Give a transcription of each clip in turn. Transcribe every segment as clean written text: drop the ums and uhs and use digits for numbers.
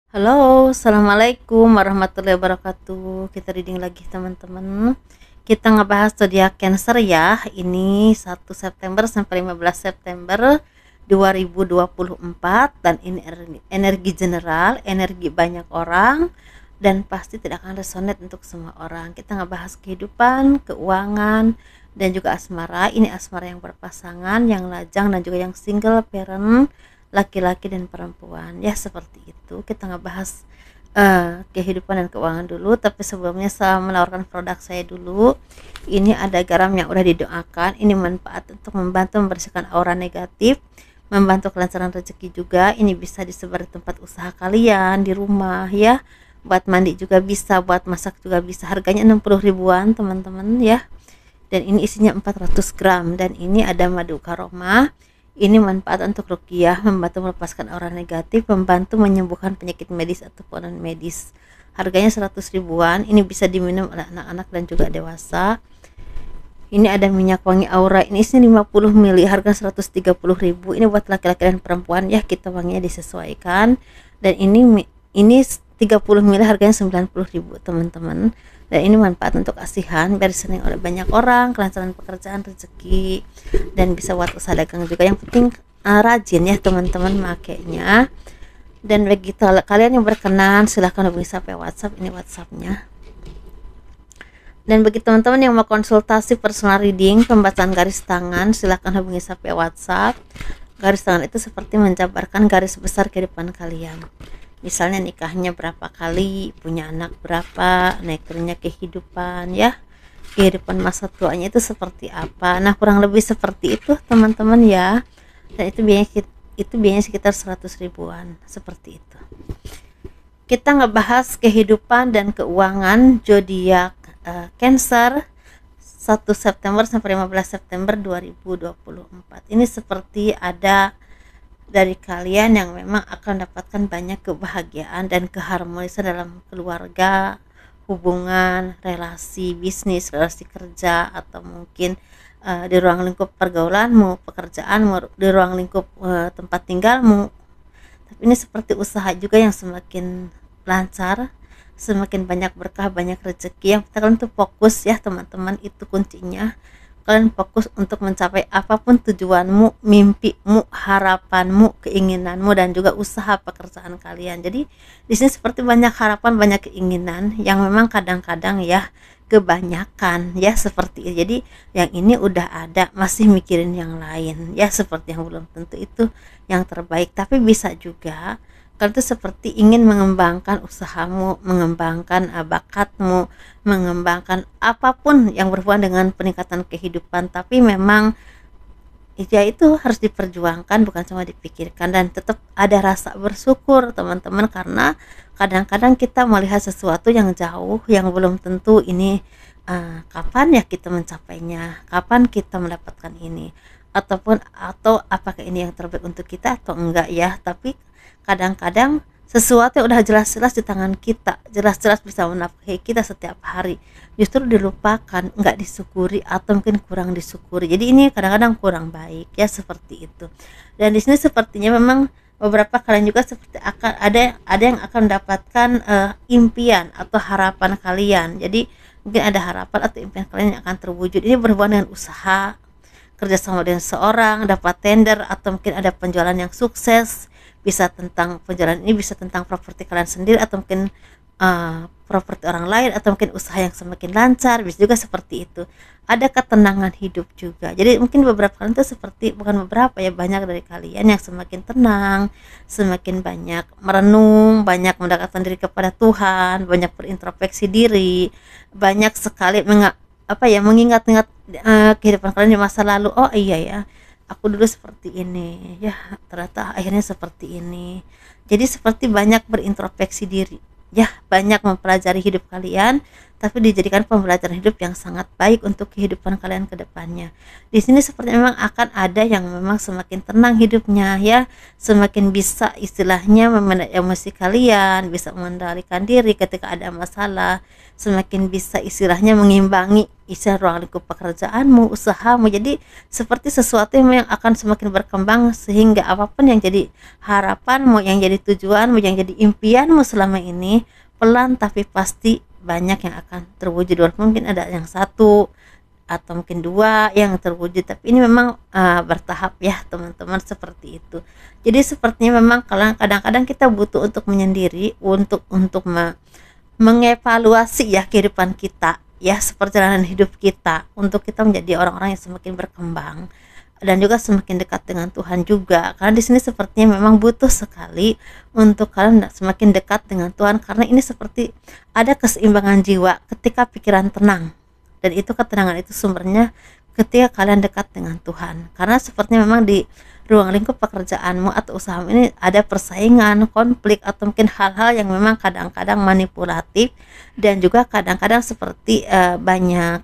Halo, assalamualaikum warahmatullahi wabarakatuh. Kita reading lagi teman-teman. Kita ngebahas zodiak Cancer ya. Ini 1 September sampai 15 September 2024 dan ini energi general, energi banyak orang dan pasti tidak akan resonate untuk semua orang. Kita ngebahas kehidupan, keuangan dan juga asmara. Ini asmara yang berpasangan, yang lajang dan juga yang single parent, laki-laki dan perempuan ya, seperti itu. Kita ngebahas kehidupan dan keuangan dulu, tapi sebelumnya saya menawarkan produk saya dulu. Ini ada garam yang udah didoakan, ini manfaat untuk membantu membersihkan aura negatif, membantu kelancaran rezeki juga. Ini bisa disebar di tempat usaha kalian, di rumah ya, buat mandi juga bisa, buat masak juga bisa. Harganya 60 ribuan teman-teman ya, dan ini isinya 400 gram. Dan ini ada madu karoma. Ini manfaat untuk ruqyah, membantu melepaskan aura negatif, membantu menyembuhkan penyakit medis ataupun non medis. Harganya 100 ribuan. Ini bisa diminum oleh anak-anak dan juga dewasa. Ini ada minyak wangi aura. Ini isinya 50 ml, harga 130 ribu. Ini buat laki-laki dan perempuan ya, kita wanginya disesuaikan. Dan ini 30 ml, harganya 90 ribu teman-teman. Dan ini manfaat untuk asihan, biar disenangi oleh banyak orang, kelancaran pekerjaan, rezeki, dan bisa buat usaha dagang juga. Yang penting rajin ya teman-teman makainya. Dan bagi kalian yang berkenan, silahkan hubungi sampai WhatsApp, ini WhatsAppnya. Dan bagi teman-teman yang mau konsultasi personal reading, pembacaan garis tangan, silahkan hubungi sampai WhatsApp. Garis tangan itu seperti menjabarkan garis besar kehidupan kalian. Misalnya nikahnya berapa kali, punya anak berapa, naiknya kehidupan ya, kehidupan masa tuanya itu seperti apa. Nah, kurang lebih seperti itu teman-teman ya. Dan itu biayanya sekitar 100 ribuan, seperti itu. Kita ngebahas kehidupan dan keuangan zodiak Cancer 1 September sampai 15 September 2024. Ini seperti ada dari kalian yang memang akan mendapatkan banyak kebahagiaan dan keharmonisan dalam keluarga, hubungan, relasi bisnis, relasi kerja, atau mungkin di ruang lingkup pergaulanmu, pekerjaanmu, di ruang lingkup tempat tinggalmu. Tapi ini seperti usaha juga yang semakin lancar, semakin banyak berkah, banyak rezeki. Yang kalian tuh fokus ya teman-teman, itu kuncinya. Kalian fokus untuk mencapai apapun tujuanmu, mimpimu, harapanmu, keinginanmu, dan juga usaha pekerjaan kalian. Jadi di sini seperti banyak harapan, banyak keinginan yang memang kadang-kadang ya kebanyakan ya, seperti itu. Jadi yang ini udah ada, masih mikirin yang lain ya, seperti yang belum tentu itu yang terbaik. Tapi bisa juga kalian tuh seperti ingin mengembangkan usahamu, mengembangkan bakatmu, mengembangkan apapun yang berhubungan dengan peningkatan kehidupan. Tapi memang ya itu harus diperjuangkan, bukan cuma dipikirkan, dan tetap ada rasa bersyukur teman-teman, karena kadang-kadang kita melihat sesuatu yang jauh, yang belum tentu ini kapan ya kita mencapainya, kapan kita mendapatkan ini, atau apakah ini yang terbaik untuk kita atau enggak ya. Tapi kadang-kadang sesuatu yang udah jelas-jelas di tangan kita, jelas-jelas bisa menafkahi kita setiap hari, justru dilupakan, nggak disyukuri, atau mungkin kurang disyukuri. Jadi ini kadang-kadang kurang baik ya, seperti itu. Dan di sini sepertinya memang beberapa kalian juga seperti akan ada yang akan mendapatkan impian atau harapan kalian. Jadi mungkin ada harapan atau impian kalian yang akan terwujud. Ini berhubungan dengan usaha, kerjasama dengan seorang, dapat tender, atau mungkin ada penjualan yang sukses. Bisa tentang penjualan ini, bisa tentang properti kalian sendiri, atau mungkin properti orang lain, atau mungkin usaha yang semakin lancar, bisa juga seperti itu. Ada ketenangan hidup juga. Jadi mungkin beberapa kalian itu seperti, bukan beberapa ya, banyak dari kalian yang semakin tenang, semakin banyak merenung, banyak mendekatkan diri kepada Tuhan, banyak berintrospeksi diri, banyak sekali mengingat-ingat kehidupan kalian di masa lalu. Oh iya ya, aku dulu seperti ini ya, ternyata akhirnya seperti ini. Jadi seperti banyak berintrospeksi diri ya, banyak mempelajari hidup kalian, tapi dijadikan pembelajaran hidup yang sangat baik untuk kehidupan kalian ke depannya. Di sini seperti memang akan ada yang memang semakin tenang hidupnya ya, semakin bisa istilahnya memanage emosi kalian, bisa mengendalikan diri ketika ada masalah, semakin bisa istilahnya mengimbangi isi ruang lingkup pekerjaanmu, usahamu. Jadi seperti sesuatu yang akan semakin berkembang, sehingga apapun yang jadi harapanmu, yang jadi tujuanmu, yang jadi impianmu selama ini, pelan tapi pasti banyak yang akan terwujud. Walaupun mungkin ada yang satu atau mungkin dua yang terwujud, tapi ini memang bertahap ya teman-teman, seperti itu. Jadi sepertinya memang kadang-kadang kita butuh untuk menyendiri, untuk mengevaluasi ya kehidupan kita ya, perjalanan hidup kita, untuk kita menjadi orang-orang yang semakin berkembang dan juga semakin dekat dengan Tuhan juga. Karena di sini sepertinya memang butuh sekali untuk kalian semakin dekat dengan Tuhan, karena ini seperti ada keseimbangan jiwa ketika pikiran tenang, dan itu ketenangan itu sumbernya ketika kalian dekat dengan Tuhan. Karena sepertinya memang di ruang lingkup pekerjaanmu atau usahamu ini ada persaingan, konflik, atau mungkin hal-hal yang memang kadang-kadang manipulatif, dan juga kadang-kadang seperti banyak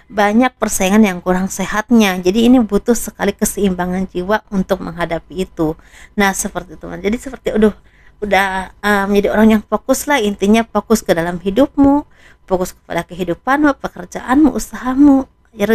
banyak persaingan yang kurang sehatnya. Jadi ini butuh sekali keseimbangan jiwa untuk menghadapi itu. Nah seperti itu. Jadi seperti udah menjadi orang yang fokus lah, intinya fokus ke dalam hidupmu, fokus kepada kehidupanmu, pekerjaanmu, usahamu, ya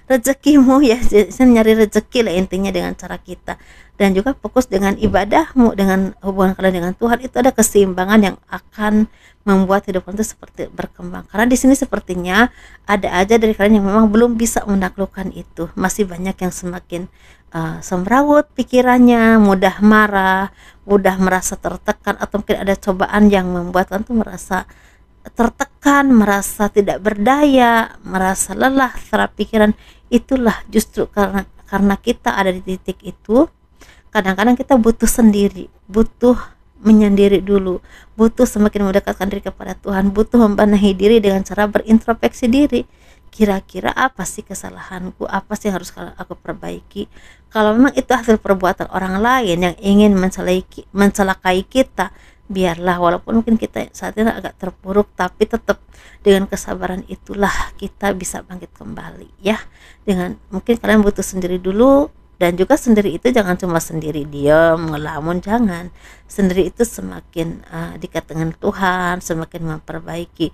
rezekimu ya, nyari rezeki lah intinya dengan cara kita. Dan juga fokus dengan ibadahmu, dengan hubungan kalian dengan Tuhan, itu ada keseimbangan yang akan membuat hidup kalian itu seperti berkembang. Karena di sini sepertinya ada aja dari kalian yang memang belum bisa menaklukkan itu, masih banyak yang semakin semrawut pikirannya, mudah marah, mudah merasa tertekan, atau mungkin ada cobaan yang membuat kalian tuh merasa tertekan, merasa tidak berdaya, merasa lelah secara pikiran. Itulah justru karena kita ada di titik itu, kadang-kadang kita butuh sendiri, butuh menyendiri dulu, butuh semakin mendekatkan diri kepada Tuhan, butuh membenahi diri dengan cara berintrospeksi diri. Kira-kira apa sih kesalahanku, apa sih yang harus aku perbaiki? Kalau memang itu hasil perbuatan orang lain yang ingin mencelakai kita, biarlah, walaupun mungkin kita saat ini agak terpuruk, tapi tetap dengan kesabaran itulah kita bisa bangkit kembali ya. Dengan mungkin kalian butuh sendiri dulu, dan juga sendiri itu jangan cuma sendiri diam ngelamun, jangan. Sendiri itu semakin dekat dengan Tuhan, semakin memperbaiki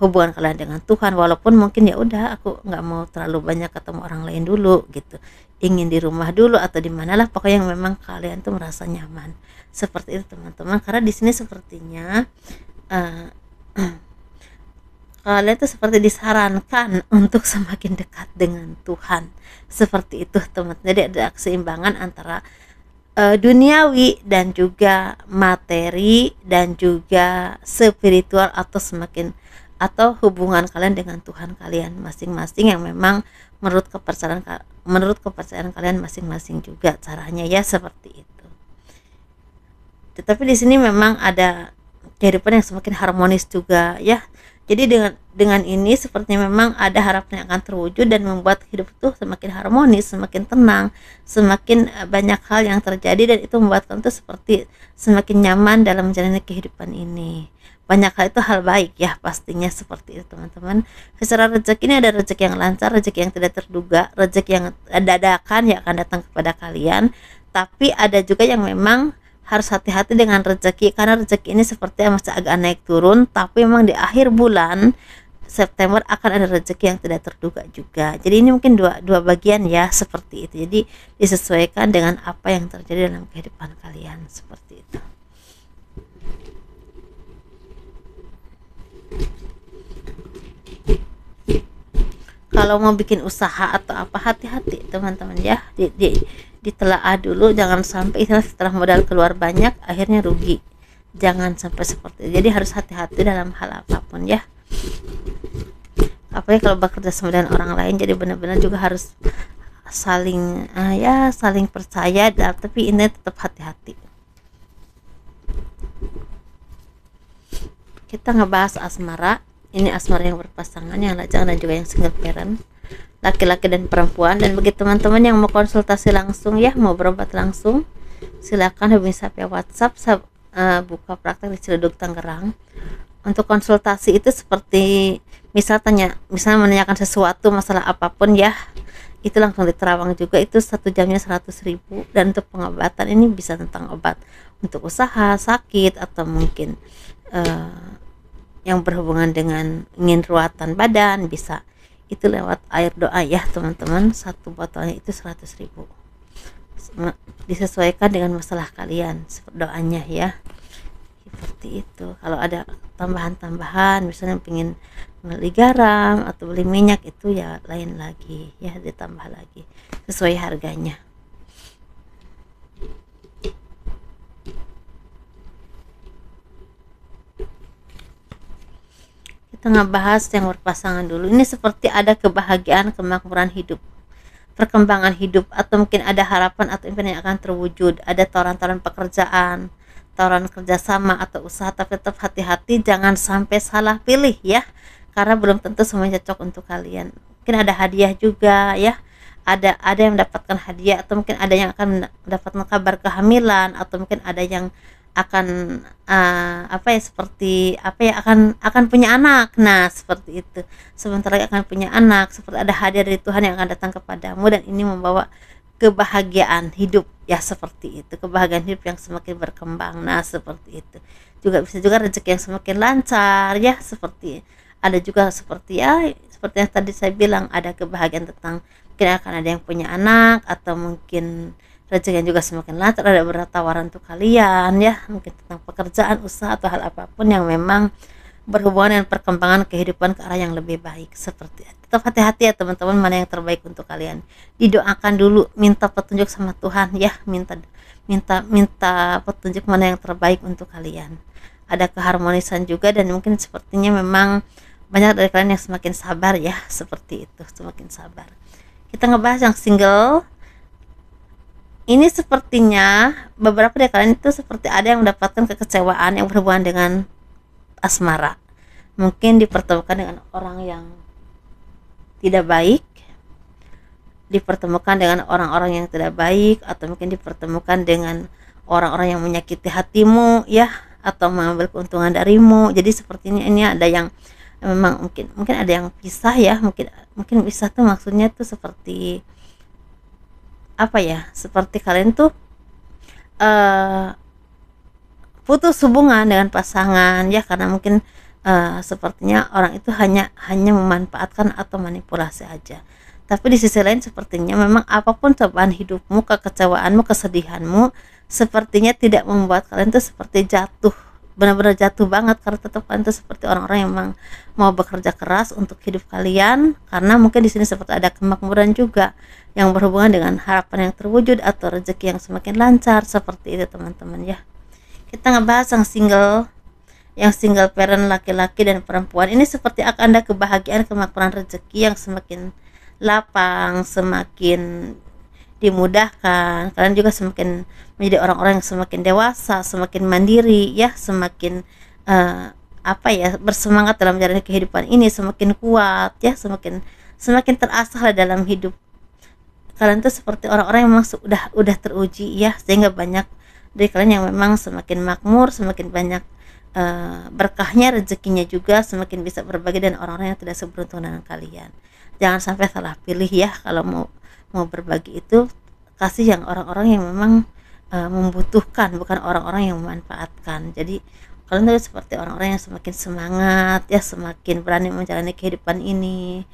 hubungan kalian dengan Tuhan. Walaupun mungkin ya udah, aku nggak mau terlalu banyak ketemu orang lain dulu gitu, ingin di rumah dulu atau di manalah, pokoknya yang memang kalian tuh merasa nyaman. Seperti itu teman-teman. Karena di sini sepertinya kalian tuh seperti disarankan untuk semakin dekat dengan Tuhan. Seperti itu teman. Jadi ada keseimbangan antara duniawi dan juga materi dan juga spiritual, atau hubungan kalian dengan Tuhan kalian masing-masing, yang memang menurut kepercayaan kalian masing-masing juga caranya ya, seperti itu. Tetapi di sini memang ada kehidupan yang semakin harmonis juga ya. Jadi dengan ini sepertinya memang ada harapan yang akan terwujud dan membuat hidup itu semakin harmonis, semakin tenang, semakin banyak hal yang terjadi, dan itu membuat kamu tuh seperti semakin nyaman dalam menjalani kehidupan ini. Banyak hal itu hal baik ya pastinya, seperti itu teman-teman. Secara rezeki ini ada rezeki yang lancar, rezeki yang tidak terduga, rezeki yang dadakan yang akan datang kepada kalian. Tapi ada juga yang memang harus hati-hati dengan rezeki, karena rezeki ini sepertinya masih agak naik turun, tapi memang di akhir bulan September akan ada rezeki yang tidak terduga juga. Jadi ini mungkin dua bagian ya, seperti itu. Jadi disesuaikan dengan apa yang terjadi dalam kehidupan kalian, seperti itu. Kalau mau bikin usaha atau apa, hati-hati teman-teman ya, ditelaah dulu, jangan sampai setelah modal keluar banyak akhirnya rugi. Jangan sampai seperti itu. Jadi harus hati-hati dalam hal apapun ya. Apalagi kalau bekerja sama dengan orang lain, jadi benar-benar juga harus saling saling percaya, tapi ini tetap hati-hati. Kita ngebahas asmara. Ini asmara yang berpasangan, yang lajang, dan juga yang single parent, laki-laki dan perempuan. Dan bagi teman-teman yang mau konsultasi langsung ya, mau berobat langsung, silakan hubungi saya via WhatsApp. Saya buka praktek di Ciledug, Tangerang. Untuk konsultasi itu seperti misalnya menanyakan sesuatu masalah apapun ya, itu langsung di Terawang juga, itu 1 jamnya 100.000. Dan untuk pengobatan ini bisa tentang obat untuk usaha, sakit, atau mungkin yang berhubungan dengan ingin ruatan badan, bisa itu lewat air doa ya teman-teman. 1 botolnya itu 100.000, disesuaikan dengan masalah kalian doanya ya, seperti itu. Kalau ada tambahan-tambahan misalnya pengen beli garam atau beli minyak, itu ya lain lagi ya, ditambah lagi sesuai harganya. Kita ngebahas yang berpasangan dulu. Ini seperti ada kebahagiaan, kemakmuran hidup, perkembangan hidup, atau mungkin ada harapan atau impian yang akan terwujud. Ada tawaran-tawaran pekerjaan, tawaran kerjasama atau usaha, tapi tetap hati-hati jangan sampai salah pilih ya, karena belum tentu semuanya cocok untuk kalian. Mungkin ada hadiah juga ya, ada yang mendapatkan hadiah, atau mungkin ada yang akan mendapatkan kabar kehamilan, atau mungkin ada yang akan apa ya, seperti apa ya, akan punya anak. Nah seperti itu, sebentar lagi akan punya anak, seperti ada hadiah dari Tuhan yang akan datang kepadamu, dan ini membawa kebahagiaan hidup ya, seperti itu, kebahagiaan hidup yang semakin berkembang. Nah seperti itu juga, bisa juga rezeki yang semakin lancar ya, seperti ada juga seperti ya, seperti yang tadi saya bilang, ada kebahagiaan tentang mungkin akan ada yang punya anak, atau mungkin rezeki yang juga semakin lancar, ada berat tawaran untuk kalian ya, mungkin tentang pekerjaan, usaha, atau hal apapun yang memang berhubungan dengan perkembangan kehidupan ke arah yang lebih baik. Seperti itu. Tetap hati-hati ya teman-teman, mana yang terbaik untuk kalian. Didoakan dulu, minta petunjuk sama Tuhan ya, minta petunjuk mana yang terbaik untuk kalian. Ada keharmonisan juga, dan mungkin sepertinya memang banyak dari kalian yang semakin sabar ya, seperti itu, semakin sabar. Kita ngebahas yang single. Ini sepertinya beberapa dari kalian itu seperti ada yang mendapatkan kekecewaan yang berhubungan dengan asmara. Mungkin dipertemukan dengan orang yang tidak baik, dipertemukan dengan orang-orang yang tidak baik, atau mungkin dipertemukan dengan orang-orang yang menyakiti hatimu ya, atau mengambil keuntungan darimu. Jadi sepertinya ini ada yang memang mungkin ada yang pisah ya, mungkin pisah tuh maksudnya tuh seperti apa ya, seperti kalian tuh putus hubungan dengan pasangan ya, karena mungkin sepertinya orang itu hanya memanfaatkan atau manipulasi aja. Tapi di sisi lain sepertinya memang apapun cobaan hidupmu, kekecewaanmu, kesedihanmu, sepertinya tidak membuat kalian tuh seperti jatuh, benar-benar jatuh banget, karena tetap kalian tuh seperti orang-orang yang memang mau bekerja keras untuk hidup kalian. Karena mungkin di sini seperti ada kemakmuran juga yang berhubungan dengan harapan yang terwujud atau rezeki yang semakin lancar, seperti itu teman-teman ya. Kita ngebahas yang single parent, laki-laki dan perempuan. Ini seperti akan ada kebahagiaan, kemakmuran rezeki yang semakin lapang, semakin dimudahkan. Kalian juga semakin menjadi orang-orang yang semakin dewasa, semakin mandiri ya, semakin apa ya, bersemangat dalam menjalani kehidupan ini, semakin kuat ya, semakin terasah dalam hidup. Kalian tuh seperti orang-orang yang memang udah teruji ya, sehingga banyak dari kalian yang memang semakin makmur, semakin banyak berkahnya, rezekinya juga semakin bisa berbagi dengan orang-orang yang tidak seberuntung dengan kalian. Jangan sampai salah pilih ya, kalau mau berbagi itu kasih yang orang-orang yang memang membutuhkan, bukan orang-orang yang memanfaatkan. Jadi kalian tuh seperti orang-orang yang semakin semangat ya, semakin berani menjalani kehidupan ini.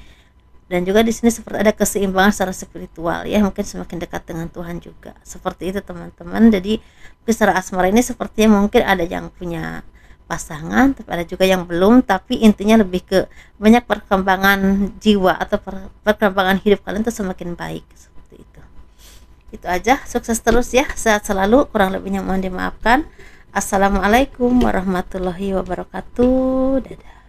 Dan juga di sini seperti ada keseimbangan secara spiritual ya, mungkin semakin dekat dengan Tuhan juga, seperti itu teman-teman. Jadi secara asmara ini sepertinya mungkin ada yang punya pasangan, tapi ada juga yang belum, tapi intinya lebih ke banyak perkembangan jiwa atau perkembangan hidup kalian tuh semakin baik, seperti itu aja. Sukses terus ya, sehat selalu, kurang lebihnya mohon dimaafkan. Assalamualaikum warahmatullahi wabarakatuh. Dadah.